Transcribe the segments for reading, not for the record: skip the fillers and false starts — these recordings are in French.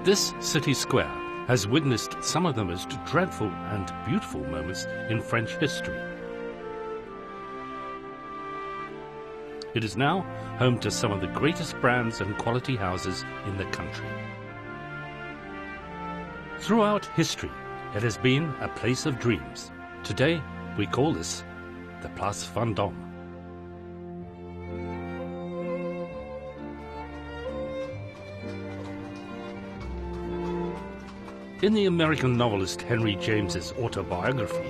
This city square has witnessed some of the most dreadful and beautiful moments in French history. It is now home to some of the greatest brands and quality houses in the country. Throughout history, it has been a place of dreams. Today, we call this the Place Vendôme. In the American novelist Henry James's autobiography,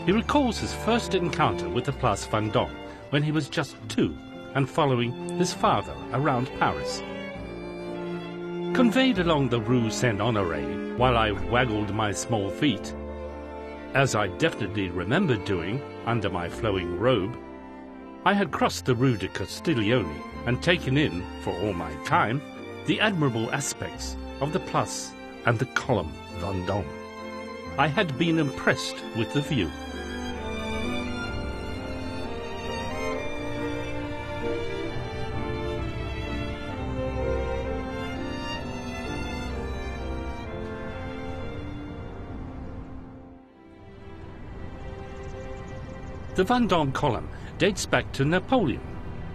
he recalls his first encounter with the Place Vendôme when he was just 2 and following his father around Paris. Conveyed along the Rue Saint-Honoré while I waggled my small feet, as I definitely remembered doing under my flowing robe, I had crossed the Rue de Castiglione and taken in, for all my time, the admirable aspects of the Place and the column Vendôme. I had been impressed with the view. The Vendôme column dates back to Napoleon.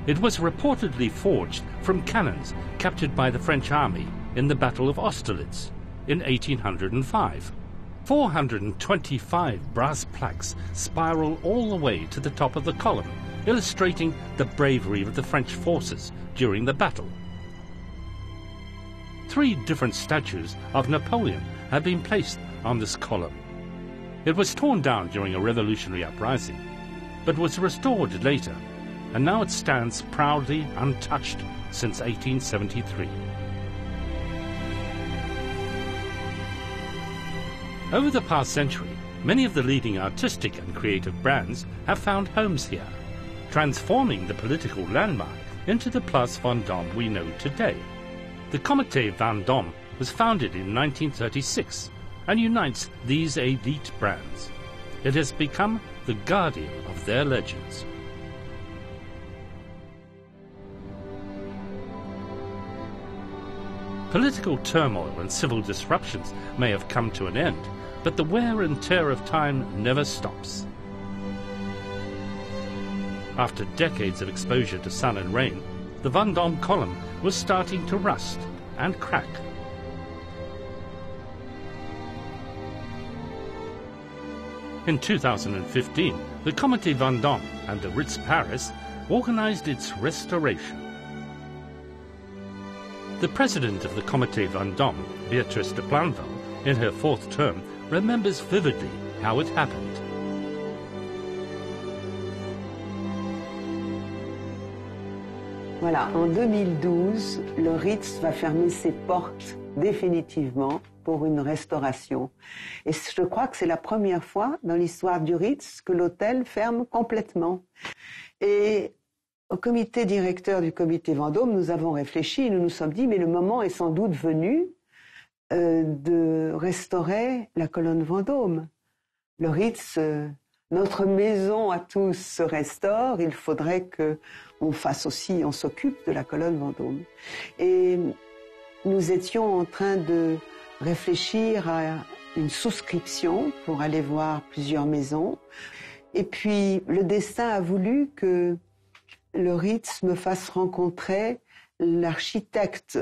It was reportedly forged from cannons captured by the French army in the Battle of Austerlitz in 1805. 425 brass plaques spiral all the way to the top of the column, illustrating the bravery of the French forces during the battle. 3 different statues of Napoleon have been placed on this column. It was torn down during a revolutionary uprising, but was restored later, and now it stands proudly untouched since 1873. Over the past century, many of the leading artistic and creative brands have found homes here, transforming the political landmark into the Place Vendôme we know today. The Comité Vendôme was founded in 1936 and unites these elite brands. It has become the guardian of their legends. Political turmoil and civil disruptions may have come to an end, but the wear and tear of time never stops. After decades of exposure to sun and rain, the Vendôme column was starting to rust and crack. In 2015, the Comité Vendôme and the Ritz Paris organized its restoration. The president of the Comité Vendôme, Béatrice de Plainville, in her 4th term, remembers vividly how it happened. Voilà, en 2012, le Ritz va fermer ses portes définitivement pour une restauration. Et je crois que c'est la première fois dans l'histoire du Ritz que l'hôtel ferme complètement. Et au comité directeur du Comité Vendôme, nous avons réfléchi et nous nous sommes dit, mais le moment est sans doute venu de restaurer la colonne Vendôme. Le Ritz, notre maison à tous se restaure, il faudrait qu'on fasse aussi, on s'occupe de la colonne Vendôme. Et nous étions en train de réfléchir à une souscription pour aller voir plusieurs maisons. Et puis le destin a voulu que le Ritz me fasse rencontrer l'architecte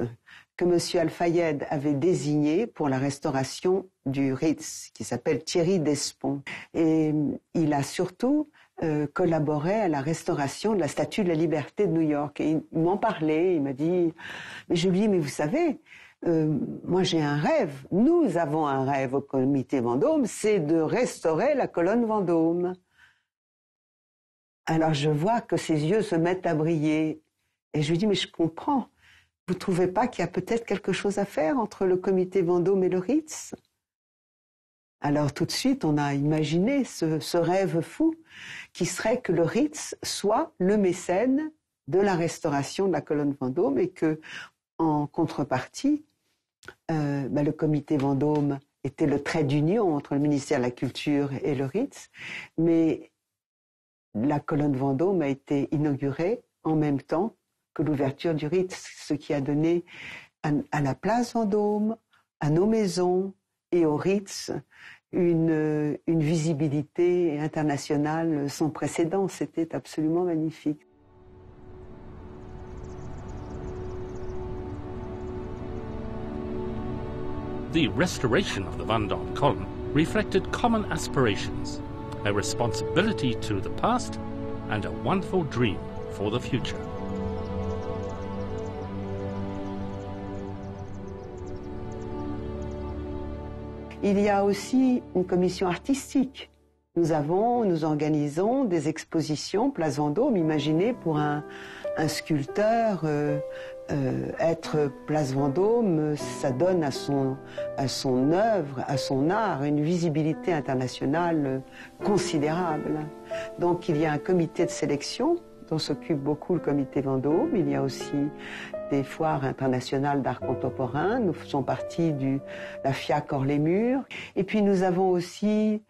que M. Al-Fayed avait désigné pour la restauration du Ritz, qui s'appelle Thierry Despont. Et il a surtout collaboré à la restauration de la Statue de la Liberté de New York. Et il m'en parlait, il m'a dit, mais je lui dis, mais vous savez, moi j'ai un rêve, nous avons un rêve au Comité Vendôme, c'est de restaurer la colonne Vendôme. Alors je vois que ses yeux se mettent à briller. Et je lui dis, mais je comprends. Vous ne trouvez pas qu'il y a peut-être quelque chose à faire entre le Comité Vendôme et le Ritz? Alors tout de suite, on a imaginé ce rêve fou qui serait que le Ritz soit le mécène de la restauration de la colonne Vendôme et que, en contrepartie, le Comité Vendôme était le trait d'union entre le ministère de la Culture et le Ritz, mais la colonne Vendôme a été inaugurée en même temps que l'ouverture du Ritz, ce qui a donné à la place Vendôme, à nos maisons et au Ritz une visibilité internationale sans précédent. C'était absolument magnifique. The restoration of the Vendôme column reflected common aspirations, a responsibility to the past, and a wonderful dream for the future. Il y a aussi une commission artistique. Nous organisons des expositions Place Vendôme. Imaginez pour un sculpteur être Place Vendôme, ça donne à son œuvre, à son art, une visibilité internationale considérable. Donc il y a un comité de sélection dont s'occupe beaucoup le comité Vendôme. Il y a aussi des foires internationales d'art contemporain. Nous faisons partie de la FIAC Hors-les-Murs. Et puis nous avons aussi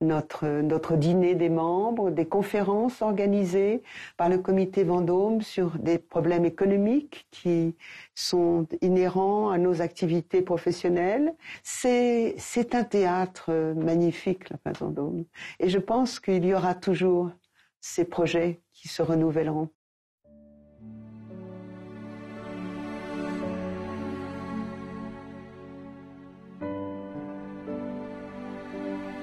notre dîner des membres, des conférences organisées par le comité Vendôme sur des problèmes économiques qui sont inhérents à nos activités professionnelles. C'est un théâtre magnifique, la Place Vendôme. Et je pense qu'il y aura toujours ces projets qui se renouvelleront.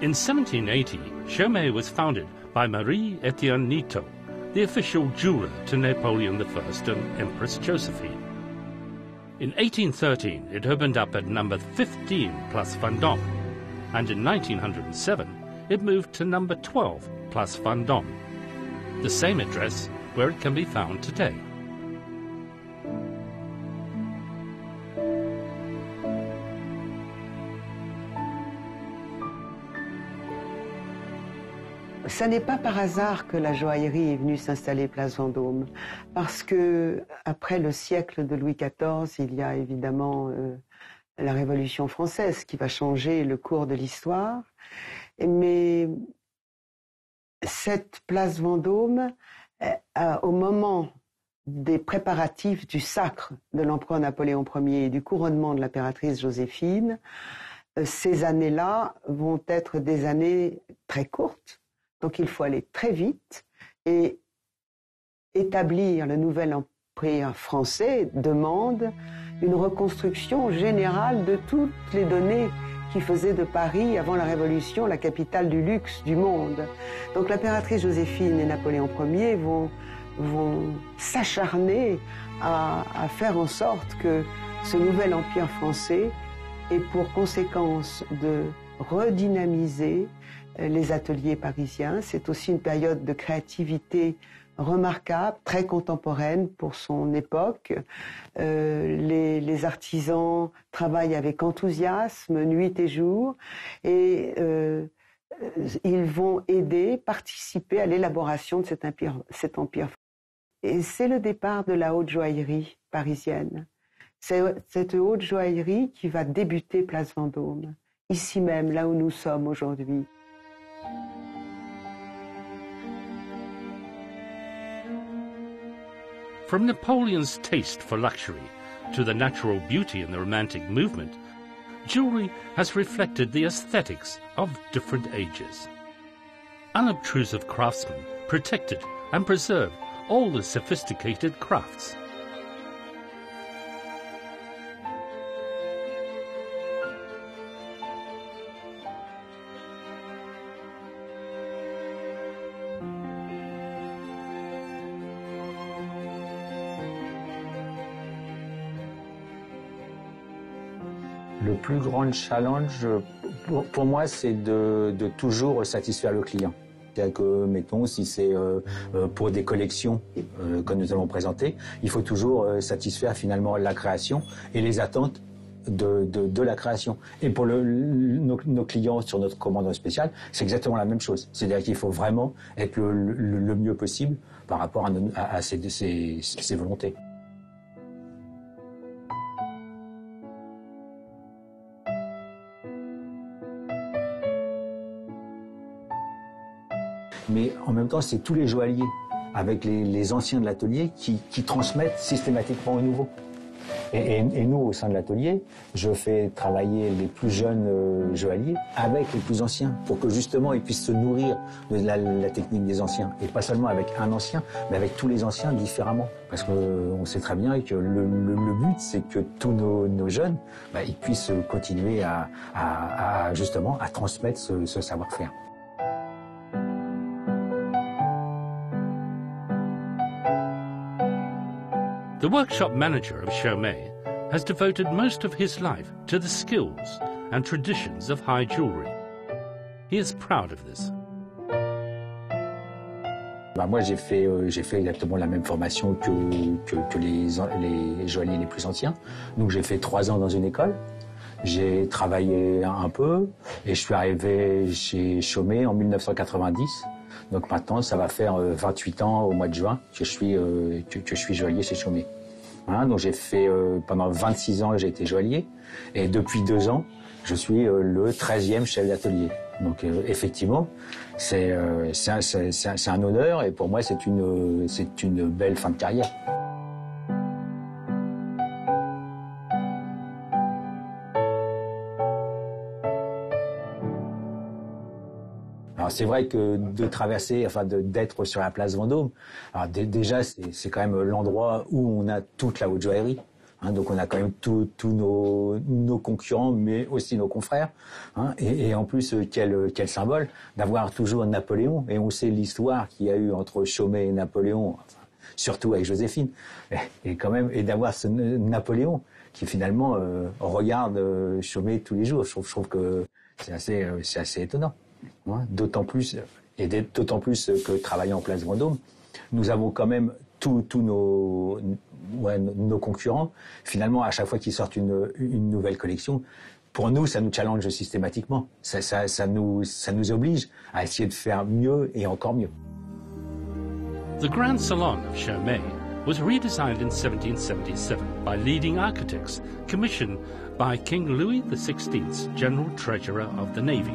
In 1780, Chaumet was founded by Marie-Étienne Nitto, the official jeweler to Napoleon I and Empress Josephine. In 1813, it opened up at number 15 Place Vendôme, and in 1907, it moved to number 12 Place Vendôme, the same address where it can be found today. Ce n'est pas par hasard que la joaillerie est venue s'installer Place Vendôme, parce que après le siècle de Louis XIV, il y a évidemment la Révolution française qui va changer le cours de l'histoire. Mais cette Place Vendôme, au moment des préparatifs du sacre de l'empereur Napoléon Ier et du couronnement de l'impératrice Joséphine, ces années-là vont être des années très courtes. Donc il faut aller très vite et établir le nouvel empire français demande une reconstruction générale de toutes les données qui faisaient de Paris, avant la Révolution, la capitale du luxe du monde. Donc l'impératrice Joséphine et Napoléon Ier vont s'acharner à faire en sorte que ce nouvel empire français ait pour conséquence de redynamiser les ateliers parisiens. C'est aussi une période de créativité remarquable, très contemporaine pour son époque. Les artisans travaillent avec enthousiasme, nuit et jour, et ils vont aider, participer à l'élaboration de cet empire. Et c'est le départ de la haute joaillerie parisienne. C'est cette haute joaillerie qui va débuter Place Vendôme, ici même, là où nous sommes aujourd'hui. From Napoleon's taste for luxury to the natural beauty and the romantic movement, jewelry has reflected the aesthetics of different ages. Unobtrusive craftsmen protected and preserved all the sophisticated crafts. Le plus grand challenge, pour moi, c'est de toujours satisfaire le client. C'est-à-dire que, mettons, si c'est pour des collections que nous allons présenter, il faut toujours satisfaire finalement la création et les attentes de la création. Et pour nos clients sur notre commande spéciale, c'est exactement la même chose. C'est-à-dire qu'il faut vraiment être le mieux possible par rapport à ces volontés. Mais en même temps, c'est tous les joailliers, avec les anciens de l'atelier, qui transmettent systématiquement aux nouveaux. Et nous, au sein de l'atelier, je fais travailler les plus jeunes joailliers avec les plus anciens pour que justement ils puissent se nourrir de la technique des anciens. Et pas seulement avec un ancien, mais avec tous les anciens différemment. Parce qu'on sait très bien que le but, c'est que tous nos jeunes, ils puissent continuer justement à transmettre ce savoir-faire. The workshop manager of Chaumet has devoted most of his life to the skills and traditions of high jewelry. He is proud of this. Moi, j'ai fait exactement la même formation que les joailliers les plus anciens. Donc, j'ai fait 3 ans dans une école. J'ai travaillé un peu et je suis arrivé chez Chaumet en 1990. Donc maintenant, ça va faire 28 ans au mois de juin que je suis joaillier chez Chaumet. Hein, donc j'ai fait pendant 26 ans, j'ai été joaillier et depuis 2 ans, je suis le 13e chef d'atelier. Donc effectivement, c'est un honneur et pour moi c'est une belle fin de carrière. Alors c'est vrai que de traverser, d'être sur la place Vendôme, alors déjà c'est quand même l'endroit où on a toute la haute joaillerie. Hein, donc on a quand même tous nos concurrents, mais aussi nos confrères. Hein, et en plus, quel symbole d'avoir toujours Napoléon. Et on sait l'histoire qu'il y a eu entre Chaumet et Napoléon, surtout avec Joséphine. Et d'avoir ce Napoléon qui finalement regarde Chaumet tous les jours. Je trouve que c'est assez étonnant. Hein, d'autant plus que travaillant en place Vendôme, nous avons quand même tous nos concurrents. Finalement, à chaque fois qu'ils sortent une nouvelle collection, pour nous, ça nous challenge systématiquement. Ça nous oblige à essayer de faire mieux et encore mieux. The Grand Salon of Chaumet was redesigned in 1777 by leading architects commissioned by King Louis XVI's General Treasurer of the Navy.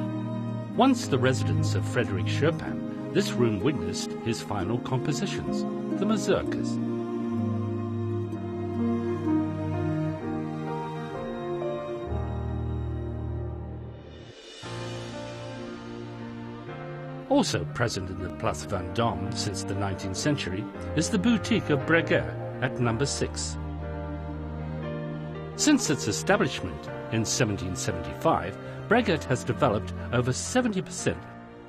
Once the residence of Frederick Chopin, this room witnessed his final compositions, the Mazurkas. Also present in the Place Vendôme since the 19th century is the boutique of Breguet at number 6. Since its establishment in 1775, Breguet has developed over 70%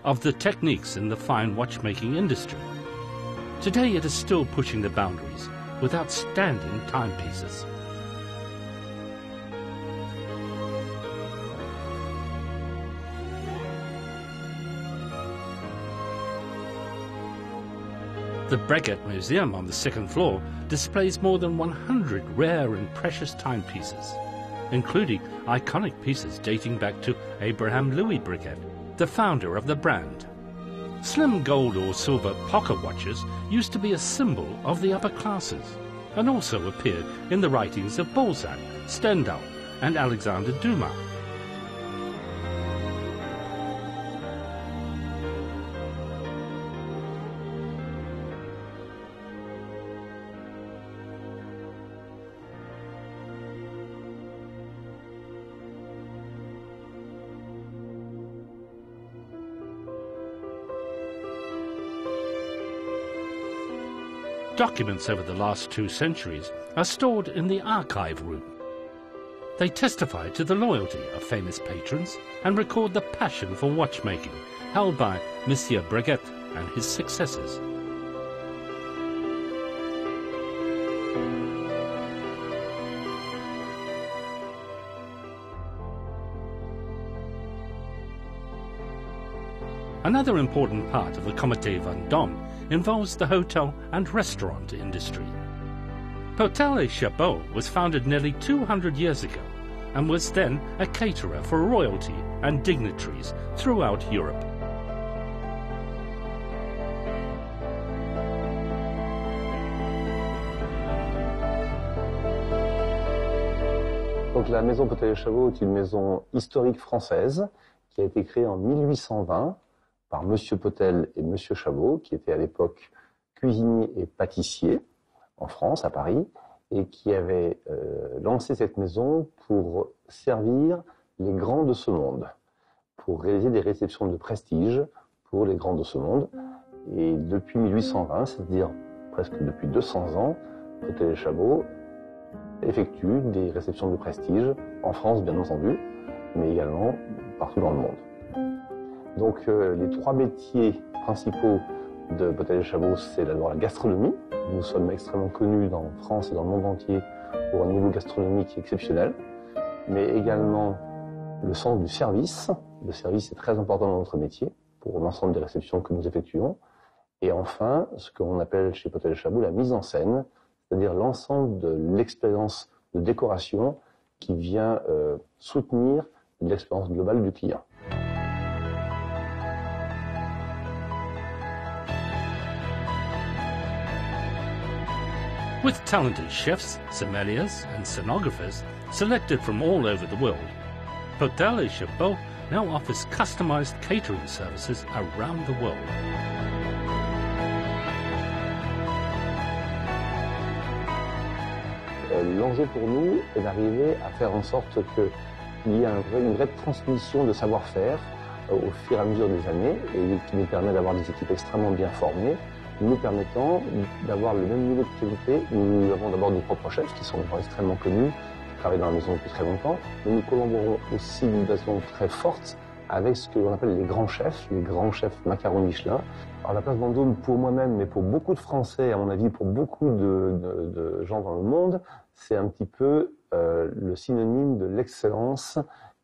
of the techniques in the fine watchmaking industry. Today it is still pushing the boundaries with outstanding timepieces. The Breguet Museum on the 2nd floor displays more than 100 rare and precious timepieces, including iconic pieces dating back to Abraham Louis Breguet, the founder of the brand. Slim gold or silver pocket watches used to be a symbol of the upper classes and also appeared in the writings of Balzac, Stendhal and Alexandre Dumas. Documents over the last 2 centuries are stored in the archive room. They testify to the loyalty of famous patrons and record the passion for watchmaking held by Monsieur Breguet and his successors. Another important part of the Comité Vendôme involves the hotel and restaurant industry. Hotel et Chabot was founded nearly 200 years ago and was then a caterer for royalty and dignitaries throughout Europe. Donc la maison Potel et Chabot est une maison historique française qui a été créée en 1820 par Monsieur Potel et Monsieur Chabot, qui étaient à l'époque cuisiniers et pâtissiers en France, à Paris. et qui avait lancé cette maison pour servir les grands de ce monde, pour réaliser des réceptions de prestige pour les grands de ce monde. Et depuis 1820, c'est-à-dire presque depuis 200 ans, Potel & Chabot effectue des réceptions de prestige, en France bien entendu, mais également partout dans le monde. Donc les trois métiers principaux de Potel & Chabot, c'est d'abord la gastronomie. Nous sommes extrêmement connus dans France et dans le monde entier pour un niveau gastronomique exceptionnel, mais également le sens du service. Le service est très important dans notre métier, pour l'ensemble des réceptions que nous effectuons. Et enfin, ce qu'on appelle chez Potel & Chabot la mise en scène, c'est-à-dire l'ensemble de l'expérience de décoration qui vient soutenir l'expérience globale du client. With talented chefs, sommeliers and scenographers selected from all over the world, Potel & Chabot now offers customized catering services around the world. L'enjeu pour nous est d'arriver à faire en sorte qu'il y ait une vraie transmission de savoir-faire au fur et à mesure des années, et qui nous permet d'avoir des équipes extrêmement bien formées, nous permettant d'avoir le même niveau de qualité. Nous avons d'abord nos propres chefs qui sont extrêmement connus, qui travaillent dans la maison depuis très longtemps, mais nous collaborons aussi d'une façon très forte avec ce que l'on appelle les grands chefs macarons Michelin. Alors la place Vendôme, pour moi-même, mais pour beaucoup de Français, à mon avis, pour beaucoup de gens dans le monde, c'est un petit peu le synonyme de l'excellence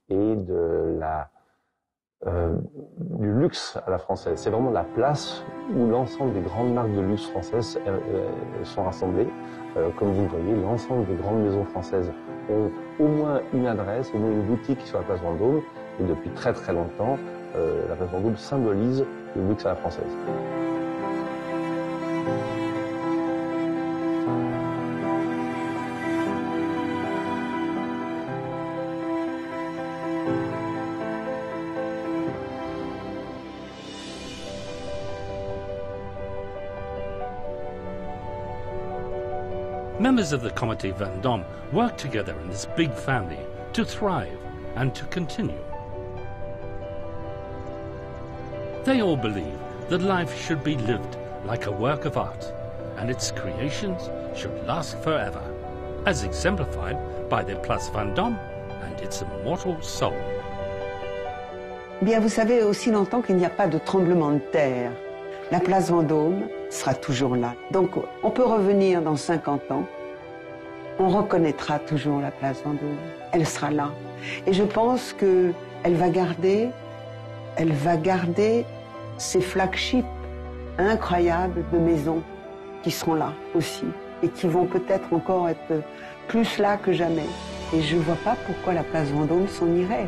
et de du luxe à la française. C'est vraiment la place où l'ensemble des grandes marques de luxe françaises sont rassemblées. Comme vous le voyez, l'ensemble des grandes maisons françaises ont au moins une adresse, au moins une boutique sur la place Vendôme. Et depuis très très longtemps, la place Vendôme symbolise le luxe à la française. Members of the Comité Vendôme work together in this big family to thrive and to continue. They all believe that life should be lived like a work of art, and its creations should last forever, as exemplified by the Place Vendôme and its immortal soul. Bien, vous savez, aussi longtemps qu'il n'y a pas de tremblement de terre, la place Vendôme sera toujours là. Donc, on peut revenir dans 50 ans, on reconnaîtra toujours la place Vendôme. Elle sera là. Et je pense qu'elle va garder ces flagships incroyables de maisons qui seront là aussi et qui vont peut-être encore être plus là que jamais. Et je ne vois pas pourquoi la place Vendôme s'en irait.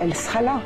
Elle sera là.